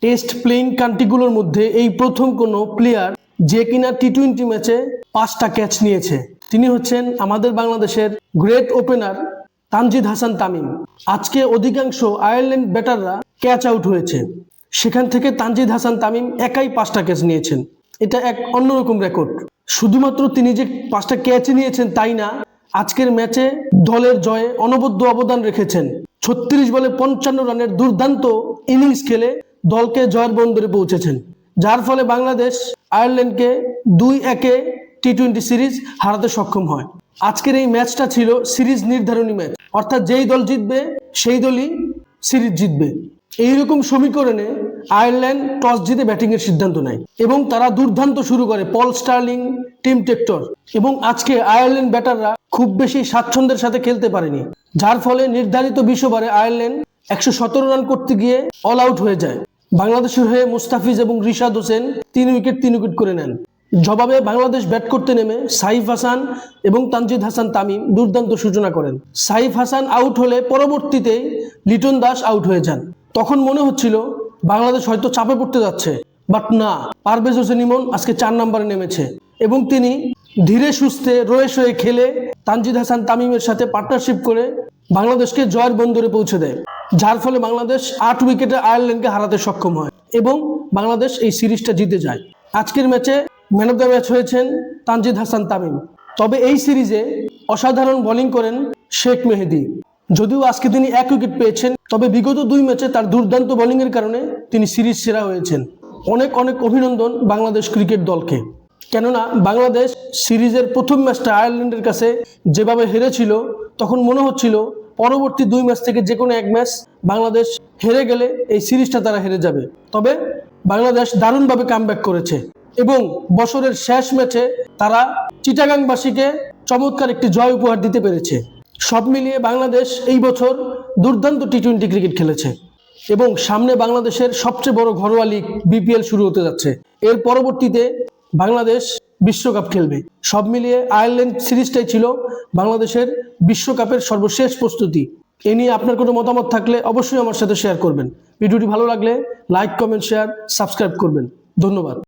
Test playing কান্ট্রিগুলোর মধ্যে এই প্রথম কোনো প্লেয়ার যে কিনা টি-20 ম্যাচে 5টা ক্যাচ নিয়েছে। তিনি হচ্ছেন আমাদের বাংলাদেশের গ্রেট ওপেনার তানজিদ হাসান তামিম। আজকে অধিকাংশ আয়ারল্যান্ড ব্যাটাররা ক্যাচ আউট হয়েছে, সেখান থেকে তানজিদ হাসান তামিম একাই 5টা ক্যাচ নিয়েছেন। এটা এক অন্যরকম রেকর্ড। শুধুমাত্র তিনি যে 5টা ক্যাচ নিয়েছেন তাই না, আজকের ম্যাচে দলের জয়ে অনবদ্য অবদান রেখেছেন। 36 বলে 55 রানের দুর্দান্ত ইনিংস খেলে দলকে জয়ের বন্দরে পৌঁছেছেন, যার ফলে বাংলাদেশ আয়ারল্যান্ডকে 2-1 টি-20 সিরিজ হারাতে সক্ষম হয়। আজকের এই ম্যাচটা ছিল সিরিজ নির্ধারণী ম্যাচ, অর্থাৎ যেই দল জিতবে সেই দলই সিরিজ জিতবে। এইরকম সমীকরণে আয়ারল্যান্ড টস জিতে ব্যাটিং এর সিদ্ধান্ত নেয় এবং তারা দুর্দান্ত শুরু করে পল স্টার্লিং, টিম টেক্টর। এবং আজকে আয়ারল্যান্ড ব্যাটাররা খুব বেশি স্বাচ্ছন্দ্যের সাথে খেলতে পারেনি, যার ফলে নির্ধারিত 20 ওভারে আয়ারল্যান্ড 117 রান করতে গিয়ে অল আউট হয়ে যায়। বাংলাদেশের হয়ে মুস্তাফিজ এবং রিশাদ হোসেন 3 উইকেট করে নেন। জবাবে বাংলাদেশ ব্যাট করতে নেমে সাইফ হাসান এবং তানজিদ হাসান তামিম দুর্দান্ত সূচনা করেন। সাইফ হাসান আউট হলে পরবর্তীতে লিটন দাস আউট হয়ে যান। তখন মনে হচ্ছিল বাংলাদেশ হয়তো চাপে পড়তে যাচ্ছে, বাট না, পারভেজ হোসেন ইমন আজকে 4 নম্বরে নেমেছে এবং তিনি ধীরে সুস্থে রয়েস হয়ে খেলে তানজিদ হাসান তামিমের সাথে পার্টনারশিপ করে বাংলাদেশকে জয়ের বন্দরে পৌঁছে দেয়, যার ফলে বাংলাদেশ 8 উইকেটে আয়ারল্যান্ডকে হারাতে সক্ষম হয় এবং বাংলাদেশ এই সিরিজটা জিতে যায়। আজকের ম্যাচে ম্যান অফ দ্য ম্যাচ হয়েছেন তানজিদ হাসান তামিম। তবে এই সিরিজে অসাধারণ বোলিং করেন শেখ মেহেদী। যদিও আজকে তিনি 1 উইকেট পেয়েছেন, তবে বিগত 2 ম্যাচে তার দুর্দান্ত বোলিং এর কারণে তিনি সিরিজ সেরা হয়েছেন। অনেক অনেক অভিনন্দন বাংলাদেশ ক্রিকেট দলকে, কেননা বাংলাদেশ সিরিজের প্রথম ম্যাচটা আয়ারল্যান্ডের কাছে যেভাবে হেরেছিল, তখন মনে হচ্ছিল পরবর্তী 2 ম্যাচ থেকে যে কোনো এক ম্যাচ বাংলাদেশ হেরে গেলে এই সিরিজটা তারা হেরে যাবে। তবে বাংলাদেশ দারুণভাবে কামব্যাক করেছে এবং বছরের শেষ ম্যাচে তারা চিটাগাংবাসীকে চমৎকার একটি জয় উপহার দিতে পেরেছে। সব মিলিয়ে বাংলাদেশ এই বছর দুর্দান্ত টি-20 ক্রিকেট খেলেছে এবং সামনে বাংলাদেশের সবচেয়ে বড় ঘরোয়া লিগ বিপিএল শুরু হতে যাচ্ছে। এর পরবর্তীতে বাংলাদেশ বিশ্বকাপ খেলবে। সব মিলিয়ে আয়ারল্যান্ড সিরিজটাই ছিল বাংলাদেশের বিশ্বকাপের সর্বশেষ প্রস্তুতি। এ নিয়ে আপনার কোনো মতামত থাকলে অবশ্যই আমার সাথে শেয়ার করবেন। ভিডিওটি ভালো লাগলে লাইক, কমেন্ট, শেয়ার, সাবস্ক্রাইব করবেন। ধন্যবাদ।